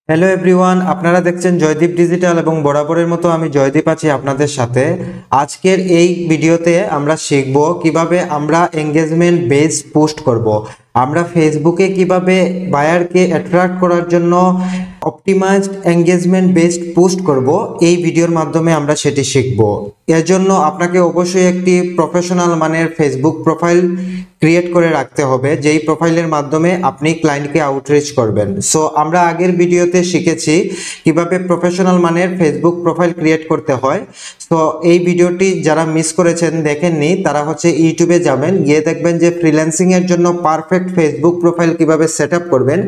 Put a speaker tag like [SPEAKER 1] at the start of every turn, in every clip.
[SPEAKER 1] Hello everyone, আপনারা দেখছেন Joydeep digital এবং বরাবরের মতো আমি জয়দীপ আছি আপনাদের সাথে। আজকের এই ভিডিওতে আমরা শিখব কিভাবে আমরা এঙ্গেজমেন্ট বেস পোস্ট করব। আমরা ফেসবুকে কিভাবে বায়ারকে অ্যাট্রাক্ট করার জন্য অপটিমাইজড এঙ্গেজমেন্ট বেসড পোস্ট করব, এই ভিডিওর মাধ্যমে আমরা সেটি শিখব। এর জন্য আপনাকে অবশ্যই একটি প্রফেশনাল মানের ফেসবুক প্রোফাইল ক্রিয়েট করে রাখতে হবে, যেই প্রোফাইলের মাধ্যমে আপনি ক্লায়েন্টকে আউটরিচ করবেন। সো আমরা আগের ভিডিওতে শিখেছি কিভাবে প্রফেশনাল মানের ফেসবুক প্রোফাইল ক্রিয়েট করতে হয়। সো এই ভিডিওটি যারা মিস করেছেন, দেখেননি, তারা হচ্ছে ইউটিউবে যাবেন, গিয়ে দেখবেন যে ফ্রিল্যান্সিং এর জন্য পারফেক্ট ফেসবুক প্রোফাইল কিভাবে সেট আপ করবেন,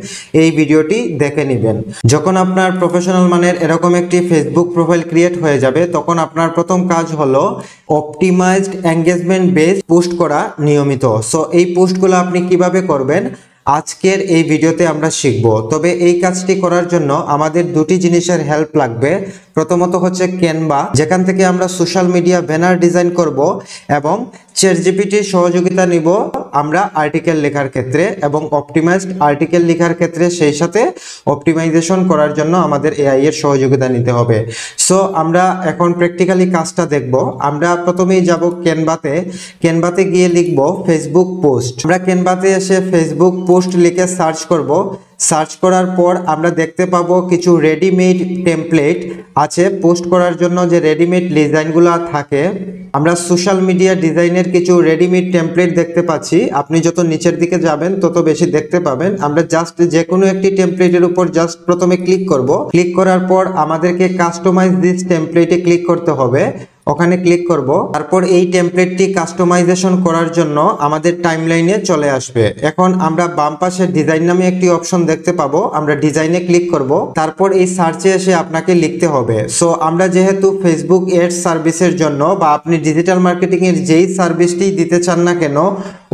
[SPEAKER 1] এই ভিডিওটি দেখে নেবেন। যখন আপনার প্রফেশনাল মানের এরকম একটি ফেসবুক প্রোফাইল ক্রিয়েট হয়ে যাবে, তখন আপনার প্রথম কাজ হলো অপটিমাইজড এঙ্গেজমেন্ট বেস পোস্ট করা নিয়মিত। সো এই পোস্টগুলো আপনি কিভাবে করবেন আজকের এই ভিডিওতে আমরা শিখব। তবে এই কাজটি করার জন্য আমাদের দুটি জিনিসের হেল্প লাগবে। প্রথমত হচ্ছে ক্যানভা, যেখান থেকে আমরা সোশ্যাল মিডিয়া ব্যানার ডিজাইন করব, এবং চ্যাটজিপিটির সহযোগিতা নিব আমরা আর্টিকেল লেখার ক্ষেত্রে, এবং অপটিমাইজড আর্টিকেল লেখার ক্ষেত্রে সেই সাথে অপটিমাইজেশন করার জন্য আমাদের এআই এর সহযোগিতা নিতে হবে। সো আমরা এখন প্র্যাকটিক্যালি কাজটা দেখব। আমরা প্রথমেই যাব ক্যানভাতে গিয়ে লিখব ফেসবুক পোস্ট। আমরা ক্যানভাতে এসে ফেসবুক পোস্ট লিখে সার্চ করব। সার্চ করার পর আমরা দেখতে পাবো কিছু রেডিমেড টেমপ্লেট আছে পোস্ট করার জন্য। যে রেডিমেড ডিজাইনগুলো থাকে, আমরা সোশ্যাল মিডিয়া ডিজাইনের কিছু রেডিমেড টেমপ্লেট দেখতে পাচ্ছি। আপনি যত নিচের দিকে যাবেন তত বেশি দেখতে পাবেন। আমরা জাস্ট যে কোনো একটি টেমপ্লেটের উপর জাস্ট প্রথমে ক্লিক করব। ক্লিক করার পর আমাদেরকে কাস্টমাইজ দিস টেমপ্লেটে ক্লিক করতে হবে, ওখানে ক্লিক করব। তারপর এই টেমপ্লেটটি কাস্টমাইজেশন করার জন্য আমাদের টাইমলাইনে চলে আসবে। এখন আমরা বাম পাশে ডিজাইন নামে একটি অপশন দেখতে পাবো, আমরা ডিজাইনে ক্লিক করব। তারপর এই সার্চে এসে আপনাকে লিখতে হবে। সো আমরা যেহেতু ফেসবুক এডস সার্ভিসের জন্য, বা আপনি ডিজিটাল মার্কেটিং এর যেই সার্ভিসটি দিতে চান না কেন,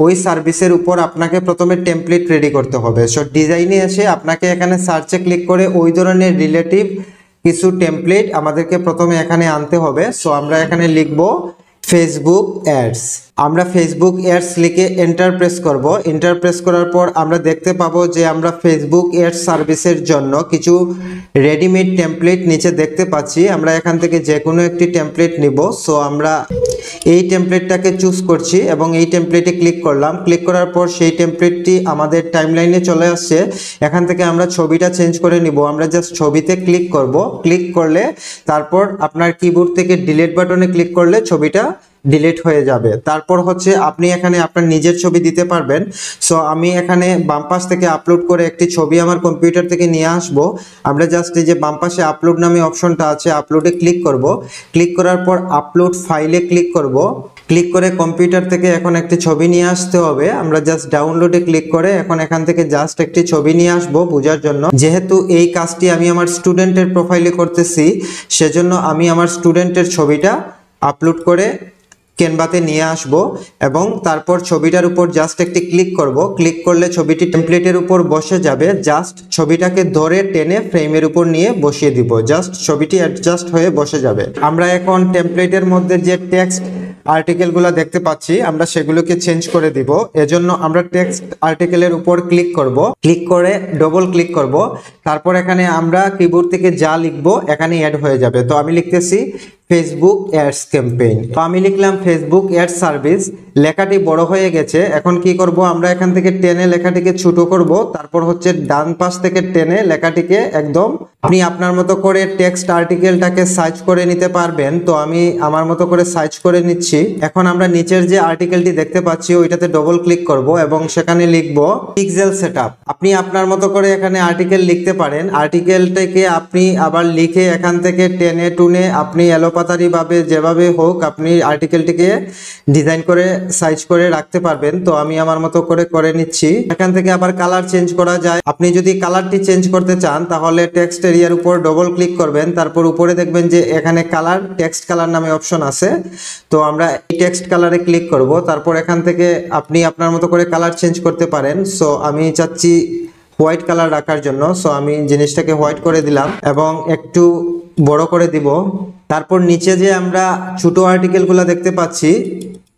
[SPEAKER 1] ওই সার্ভিসের উপর আপনাকে প্রথমে টেমপ্লেট রেডি করতে হবে। সো ডিজাইনে এসে আপনাকে এখানে সার্চে ক্লিক করে ওই ধরনের রিলেটিভ কিছু টেমপ্লেট আমাদেরকে প্রথমে এখানে আনতে হবে। সো আমরা এখানে লিখব ফেসবুক অ্যাডস। আমরা ফেসবুক অ্যাডস লিখে এন্টার প্রেস করব। এন্টার প্রেস করার পর আমরা দেখতে পাবো যে আমরা ফেসবুক অ্যাডস সার্ভিসের জন্য কিছু রেডিমেড টেমপ্লেট নিচে দেখতে পাচ্ছি। আমরা এখান থেকে যে কোনো একটি টেমপ্লেট নিব। সো আমরা এই টেমপ্লেটটাকে চুজ করছি এবং এই টেমপ্লেটে ক্লিক করলাম। ক্লিক করার পর সেই টেমপ্লেটটি আমাদের টাইমলাইনে চলে আসছে। এখান থেকে আমরা ছবিটা চেঞ্জ করে নিব। আমরা জাস্ট ছবিতে ক্লিক করব। ক্লিক করলে তারপর আপনার কিবোর্ড থেকে ডিলিট বাটনে ক্লিক করলে ছবিটা ডিলিট হয়ে যাবে। তারপর হচ্ছে আপনি এখানে আপনার নিজের ছবি দিতে পারবেন। সো আমি এখানে বাম পাশ থেকে আপলোড করে একটি ছবি আমার কম্পিউটার থেকে নিয়ে আসব। আমরা জাস্ট এই যে বাম পাশে আপলোড নামে অপশনটা আছে, আপলোডে ক্লিক করব। ক্লিক করার পর আপলোড ফাইলে ক্লিক করব। ক্লিক করে কম্পিউটার থেকে এখন একটি ছবি নিয়ে আসতে হবে। আমরা জাস্ট ডাউনলোডে ক্লিক করে এখন এখান থেকে জাস্ট একটি ছবি নিয়ে আসব বোঝার জন্য। যেহেতু এই কাজটি আমি আমার স্টুডেন্টের প্রোফাইলে করতেছি, সেজন্য আমি আমার স্টুডেন্টের ছবিটা আপলোড করে ক্যানভাতে নিয়ে আসব, এবং তারপর ছবিটার উপর জাস্ট একটি ক্লিক করব। ক্লিক করলে ছবিটি টেমপ্লেটের উপর বসে যাবে। জাস্ট ছবিটাকে ধরে টেনে ফ্রেমের উপর নিয়ে বসিয়ে দিব। জাস্ট ছবিটি অ্যাডজাস্ট হয়ে বসে যাবে। আমরা এখন টেমপ্লেটের মধ্যে যে টেক্সট আর্টিকেলগুলো দেখতে পাচ্ছি, আমরা সেগুলোকে চেঞ্জ করে দিব। এজন্য আমরা টেক্সট আর্টিকেলের উপর ক্লিক করব। ক্লিক করে ডবল ক্লিক করব। তারপর এখানে আমরা কিবোর্ড থেকে যা লিখব এখানে অ্যাড হয়ে যাবে। তো আমি লিখতেছি ফেসবুক অ্যাডস ক্যাম্পেইন। তো আমি লিখলাম ফেসবুক অ্যাডস সার্ভিস। লেখাটি বড় হয়ে গেছে। এখন কি করব, আমরা এখান থেকে টেনে লেখাটিকে ছোট করব। তারপর হচ্ছে ডান পাশ থেকে টেনে লেখাটিকে একদম আপনি আপনার মতো করে টেক্সট আর্টিকেলটাকে সাইজ করে নিতে পারবেন। তো আমি আমার মতো করে সাইজ করে নিচ্ছি। এখন আমরা নিচের যে আর্টিকেলটি দেখতে পাচ্ছি ওইটাতে ডবল ক্লিক করব এবং সেখানে লিখব পিক্সেল সেটআপ। আপনি আপনার মতো করে এখানে আর্টিকেল লিখতে পারেন। আর্টিকেলটাকে আপনি আবার লিখে এখান থেকে টেনে টুনে আপনি এলোপাতারি ভাবে যেভাবে হোক আপনি আর্টিকেলটিকে ডিজাইন করে সাইজ করে রাখতে পারবেন। তো আমি আমার মতো করে নিচ্ছি। এখান থেকে আবার কালার চেঞ্জ করা যায়। আপনি যদি কালারটি চেঞ্জ করতে চান তাহলে টেক্সট এরিয়ার উপর ডবল ক্লিক করবেন। তারপর উপরে দেখবেন যে এখানে কালার, টেক্সট কালার নামে অপশন আছে। তো আমরা এই টেক্সট কালারে ক্লিক করব। তারপর এখান থেকে আপনি আপনার মতো করে কালার চেঞ্জ করতে পারেন। সো আমি চাচ্ছি হোয়াইট কালার রাখার জন্য। সো আমি জিনিসটাকে হোয়াইট করে দিলাম এবং একটু বড় করে দিব। তারপর নিচে যে আমরা ছোট আর্টিকেলগুলো দেখতে পাচ্ছি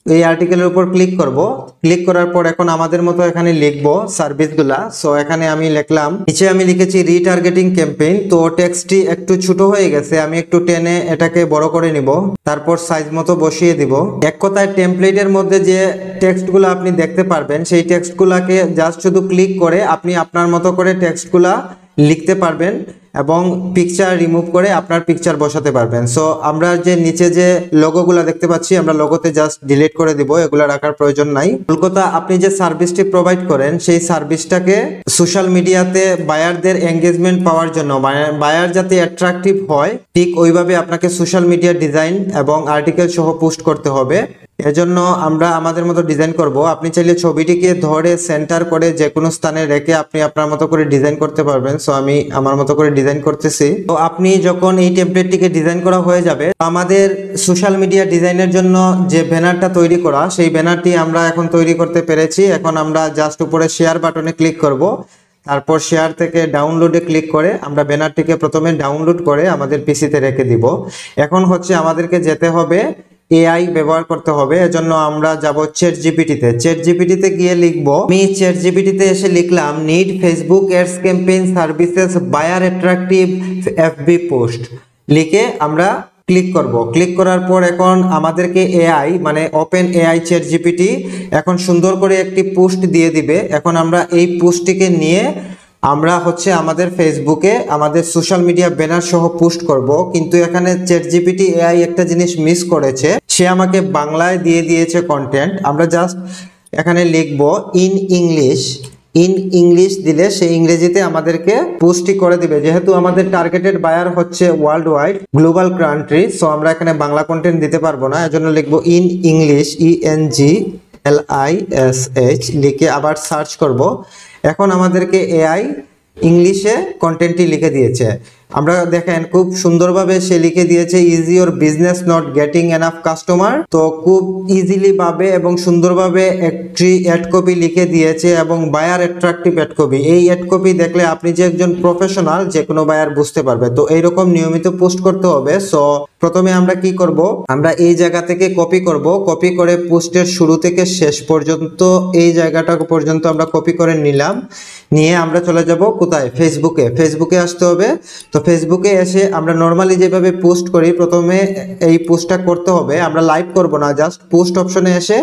[SPEAKER 1] এই আর্টিকেলের উপর ক্লিক করব। ক্লিক করার পর এখন আমাদের মতো এখানে লিখবো সার্ভিসগুলা। সো এখানে আমি লিখলাম, নিচে আমি লিখেছি রিটার্গেটিং ক্যাম্পেইন। তো টেক্সটটি একটু ছোট হয়ে গেছে, আমি একটু টেনে এটাকে বড় করে নিব, তারপর সাইজ মতো বসিয়ে দিব। এক কথায় টেমপ্লেটের মধ্যে যে টেক্সটগুলো আপনি দেখতে পারবেন সেই টেক্সটগুলোকে জাস্ট শুধু ক্লিক করে আপনি আপনার মতো করে টেক্সটগুলা লিখতে পারবেন এবং পিকচার রিমুভ করে আপনার পিকচার বসাতে পারবেন। সো আমরা যে নিচে যে লোগোগুলো দেখতে পাচ্ছি, আমরা লোগোতে জাস্ট ডিলিট করে দিব, এগুলো রাখার প্রয়োজন নাই। কলকাতা আপনি যে সার্ভিসটি প্রোভাইড করেন সেই সার্ভিসটাকে সোশ্যাল মিডিয়াতে বায়ারদের এঙ্গেজমেন্ট পাওয়ার জন্য, বায়ার যাতে অ্যাট্রাকটিভ হয় ঠিক ওইভাবে আপনাকে সোশ্যাল মিডিয়া ডিজাইন এবং আর্টিকেল সহ পোস্ট করতে হবে। এজন্য আমরা আমাদের মতো ডিজাইন করব। আপনি চাইলে ছবিটিকে ধরে সেন্টার করে যে কোনো স্থানে রেখে আপনি আপনার মতো করে ডিজাইন করতে পারবেন। সো আমি আমার মতো করে ডিজাইন করতেছি। তো আপনি যখন এই টেমপ্লেটটিকে ডিজাইন করা হয়ে যাবে, আমাদের সোশ্যাল মিডিয়া ডিজাইনের জন্য যে ব্যানারটা তৈরি করা, সেই ব্যানারটি আমরা এখন তৈরি করতে পেরেছি। এখন আমরা জাস্ট উপরে শেয়ার বাটনে ক্লিক করব, তারপর শেয়ার থেকে ডাউনলোডে ক্লিক করে আমরা ব্যানারটিকে প্রথমে ডাউনলোড করে আমাদের পিসিতে রেখে দিব। এখন হচ্ছে আমাদেরকে যেতে হবে এআই ব্যবহার করতে হবে। এজন্য আমরা যাব চ্যাটজিপিটিতে। চ্যাটজিপিটিতে গিয়ে লিখব, আমি চ্যাটজিপিটিতে এসে লিখলাম need Facebook ads campaign services buyer attractive FB post. লিখে আমরা ক্লিক করব। ক্লিক করার পর এখন আমাদেরকে এআই মানে ওপেন এআই চ্যাটজিপিটি এখন সুন্দর করে একটি পোস্ট দিয়ে দিবে। এখন আমরা এই পোস্টটিকে নিয়ে আমরা হচ্ছে আমাদের ফেসবুকে আমাদের সোশ্যাল মিডিয়া ব্যানার সহ পোস্ট করব। কিন্তু এখানে চ্যাটজিপিটি এআই একটা জিনিস মিস করেছে, সে আমাকে বাংলায় দিয়ে দিয়েছে কন্টেন্ট। আমরা জাস্ট এখানে লিখব ইন ইংলিশ দিলে সে ইংরেজিতে আমাদেরকে পোস্টই করে দিবে। যেহেতু আমাদের টার্গেটেড বায়ার হচ্ছে world wide global country, so আমরা এখানে বাংলা কন্টেন্ট দিতে পারবো না। এজন্য লিখবো ইন ইংলিশ ENGLISH লিখে আবার সার্চ করব। এখন আমাদেরকে এআই ইংলিশে কন্টেন্টটি লিখে দিয়েছে। আমরা দেখেন খুব সুন্দরভাবে সে লিখে দিয়েছে is your business not getting enough customer. তো খুব ইজিলি ভাবে এবং সুন্দরভাবে একটি অ্যাড কপি লিখে দিয়েছে এবং বায়ার অ্যাট্রাকটিভ অ্যাড কপি। এই অ্যাড কপি দেখলে আপনি যে একজন প্রফেশনাল যে কোনো বায়ার বুঝতে পারবে। তো এইরকম নিয়মিত পোস্ট করতে হবে। সো প্রথমে আমরা কি করব, আমরা এই জায়গা থেকে কপি করব। কপি করে পোস্টের শুরু থেকে শেষ পর্যন্ত এই জায়গাটা পর্যন্ত আমরা কপি করে নিলাম। নিয়ে আমরা চলে যাব কোথায়, ফেসবুকে আসতে হবে। তো ফেসবুকে এসে আমরা নর্মালি যেভাবে পোস্ট করি প্রথমে এই পোস্টটা করতে হবে। আমরা লাইভ করব না, জাস্ট পোস্ট অপশনে এসে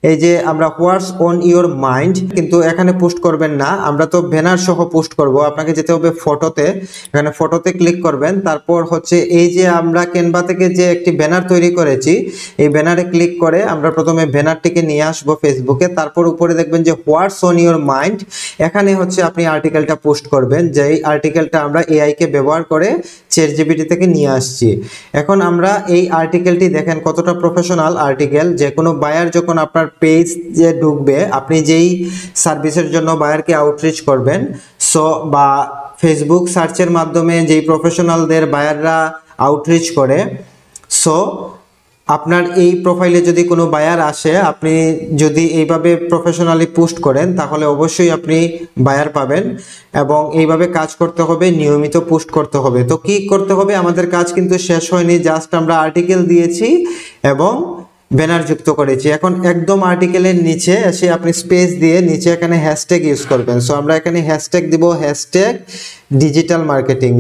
[SPEAKER 1] এই যে আমরা হোয়াটস অন ইওর মাইন্ড, কিন্তু এখানে পোস্ট করবেন না, আমরা তো ব্যানার সহ পোস্ট করব। আপনাকে যেতে হবে ফটোতে, এখানে ফটোতে ক্লিক করবেন। তারপর হচ্ছে এই যে আমরা ক্যানভা থেকে যে একটি ব্যানার তৈরি করেছি এই ব্যানারে ক্লিক করে আমরা প্রথমে ব্যানারটিকে নিয়ে আসবো ফেসবুকে। তারপর উপরে দেখবেন যে হোয়াটস অন ইওর মাইন্ড, এখানে হচ্ছে আপনি আর্টিকেলটা পোস্ট করবেন। যেই আর্টিকেলটা আমরা এআই কে ব্যবহার করে চ্যাটজিপিটি থেকে নিয়ে আসছি। এখন আমরা এই আর্টিকেলটি দেখেন কতটা প্রফেশনাল আর্টিকেল। যে কোনো বায়ার যখন আপনার পেজ যে ঢুকবে, আপনি যেই সার্ভিসের জন্য বায়ারকে আউটরিচ করবেন, সো বা ফেসবুক সার্চের মাধ্যমে যেই প্রফেশনালদের বায়াররা আউটরিচ করে, সো আপনার এই প্রোফাইলে যদি কোনো বায়ার আসে, আপনি যদি এইভাবে প্রফেশনালি পোস্ট করেন তাহলে অবশ্যই আপনি বায়ার পাবেন। এবং এইভাবে কাজ করতে হবে, নিয়মিত পোস্ট করতে হবে। তো কি করতে হবে, আমাদের কাজ কিন্তু শেষ হয়নি, জাস্ট আমরা আর্টিকেল দিয়েছি এবং ব্যানার যুক্ত করেছি। এখন একদম আর্টিকেলের নিচে এসে আপনি স্পেস দিয়ে নিচে এখানে হ্যাশট্যাগ ইউজ করবেন। সো আমরা এখানে হ্যাশট্যাগ দিব, হ্যাশট্যাগ ডিজিটাল মার্কেটিং,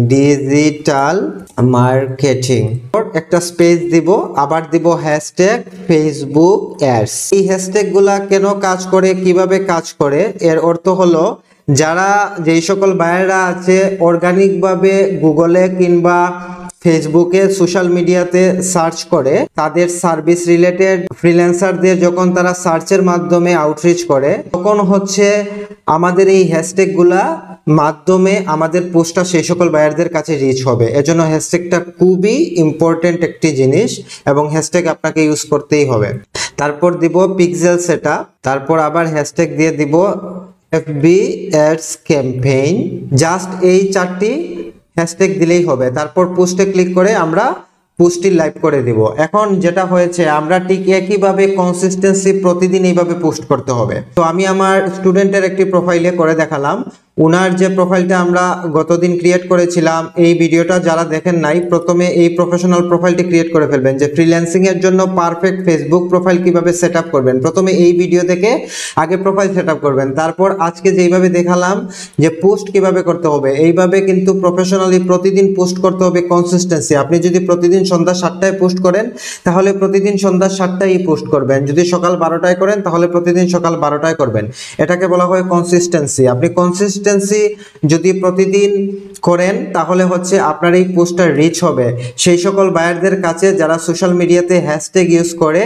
[SPEAKER 1] একটা স্পেস দিব, আবার দিব হ্যাশট্যাগ ফেসবুক অ্যাডস। এই হ্যাশট্যাগুলা কেন কাজ করে, কিভাবে কাজ করে, এর অর্থ হলো যারা যেই সকল বায়াররা আছে অর্গানিকভাবে গুগলে কিংবা ফেসবুকে সোশ্যাল মিডিয়াতে সার্চ করে, তাদের সার্ভিস রিলেটেড ফ্রিল্যান্সারদের যখন তারা সার্চের মাধ্যমে আউটরিচ করে, তখন হচ্ছে আমাদের এই হ্যাশট্যাগুলা মাধ্যমে আমাদের পোস্টটা সেই সকল বায়ারদের কাছে রিচ হবে। এজন্য হ্যাশট্যাগটা খুবই ইম্পর্টেন্ট একটি জিনিস এবং হ্যাশট্যাগ আপনাকে ইউজ করতেই হবে। তারপর দিব পিক্সেল সেটআপ, তারপর আবার হ্যাশট্যাগ দিয়ে দিব এফবি অ্যাডস ক্যাম্পেইন। জাস্ট এই চারটি হ্যাশট্যাগ দিলেই হবে। তারপর পোস্টে ক্লিক করে আমরা পোস্টটি লাইভ করে দিব। এখন যেটা হয়েছে, আমরা ঠিক একইভাবে কনসিস্টেন্সি প্রতিদিন এইভাবে পোস্ট করতে হবে। তো আমি আমার স্টুডেন্টের একটি প্রোফাইলে করে দেখালাম। ওনার যে প্রোফাইলটা আমরা গতদিন ক্রিয়েট করেছিলাম, এই ভিডিওটা যারা দেখেন নাই, প্রথমে এই প্রফেশনাল প্রোফাইলটি ক্রিয়েট করে ফেলবেন। যে ফ্রিল্যান্সিং এর জন্য পারফেক্ট ফেসবুক প্রোফাইল কিভাবে সেট আপ করবেন, প্রথমে এই ভিডিও দেখে আগে প্রোফাইল সেট আপ করবেন। তারপর আজকে যেইভাবে দেখালাম যে পোস্ট কিভাবে করতে হবে, এইভাবে কিন্তু প্রফেশনালি প্রতিদিন পোস্ট করতে হবে। কনসিস্টেন্সি, আপনি যদি প্রতিদিন সন্ধ্যা 7টায় পোস্ট করেন তাহলে প্রতিদিন সন্ধ্যা 7টায় পোস্ট করবেন। যদি সকাল 12টায় করেন তাহলে প্রতিদিন সকাল 12টায় করবেন। এটাকে বলা হয় কনসিস্টেন্সি। আপনি কনসিস্টেন্সি যদি প্রতিদিন করেন তাহলে হচ্ছে আপনার এই পোস্টটা রিচ হবে সেই সকল বায়ারদের কাছে যারা সোশ্যাল মিডিয়াতে হ্যাশট্যাগ ইউজ করে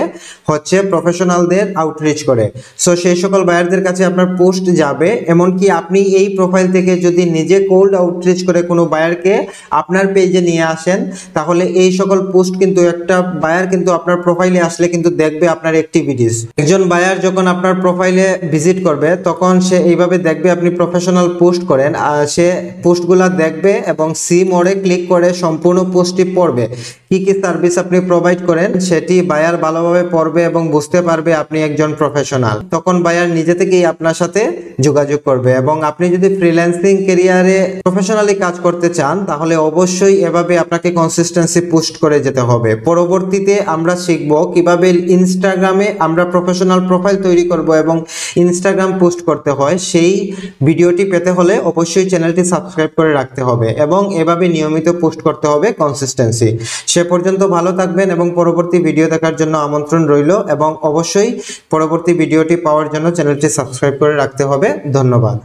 [SPEAKER 1] হচ্ছে প্রফেশনালদের আউটরিচ করে। সো সেই সকল বায়ারদের কাছে আপনার পোস্ট যাবে। এমনকি আপনি এই প্রোফাইল থেকে যদি নিজে কোল্ড আউটরিচ করে কোনো বায়ারকে আপনার পেজে নিয়ে আসেন তাহলে এই সকল পোস্ট কিন্তু একটা বায়ার কিন্তু আপনার প্রোফাইলে আসলে কিন্তু দেখবে আপনার অ্যাক্টিভিটিস। একজন বায়ার যখন আপনার প্রোফাইলে ভিজিট করবে তখন সে এইভাবে দেখবে আপনি প্রফেশনাল পোস্ট করেন, সে পোস্টগুলো দেখবে এবং সি মোড়ে ক্লিক করে সম্পূর্ণ পোস্টটি পড়বে। কি কি সার্ভিস আপনি প্রোভাইড করেন সেটি বায়ার ভালোভাবে পড়বে এবং বুঝতে পারবে আপনি একজন প্রফেশনাল। তখন বায়ার নিজে থেকেই আপনার সাথে যোগাযোগ করবে। এবং আপনি যদি ফ্রিল্যান্সিং ক্যারিয়ারে প্রফেশনালি কাজ করতে চান তাহলে অবশ্যই এভাবে আপনাকে কনসিস্টেন্সি পোস্ট করে যেতে হবে। পরবর্তীতে আমরা শিখব কিভাবে ইনস্টাগ্রামে আমরা প্রফেশনাল প্রোফাইল তৈরি করব এবং ইনস্টাগ্রাম পোস্ট করতে হয়। সেই ভিডিওটি পেতে হলে অবশ্যই চ্যানেলটি সাবস্ক্রাইব করে রাখতে হবে এবং এভাবে নিয়মিত পোস্ট করতে হবে কনসিস্টেন্সি। সে পর্যন্ত ভালো থাকবেন এবং পরবর্তী ভিডিও দেখার জন্য আমন্ত্রণ রইল এবং অবশ্যই পরবর্তী ভিডিওটি পাওয়ার জন্য চ্যানেলটি সাবস্ক্রাইব করে রাখতে হবে। ধন্যবাদ।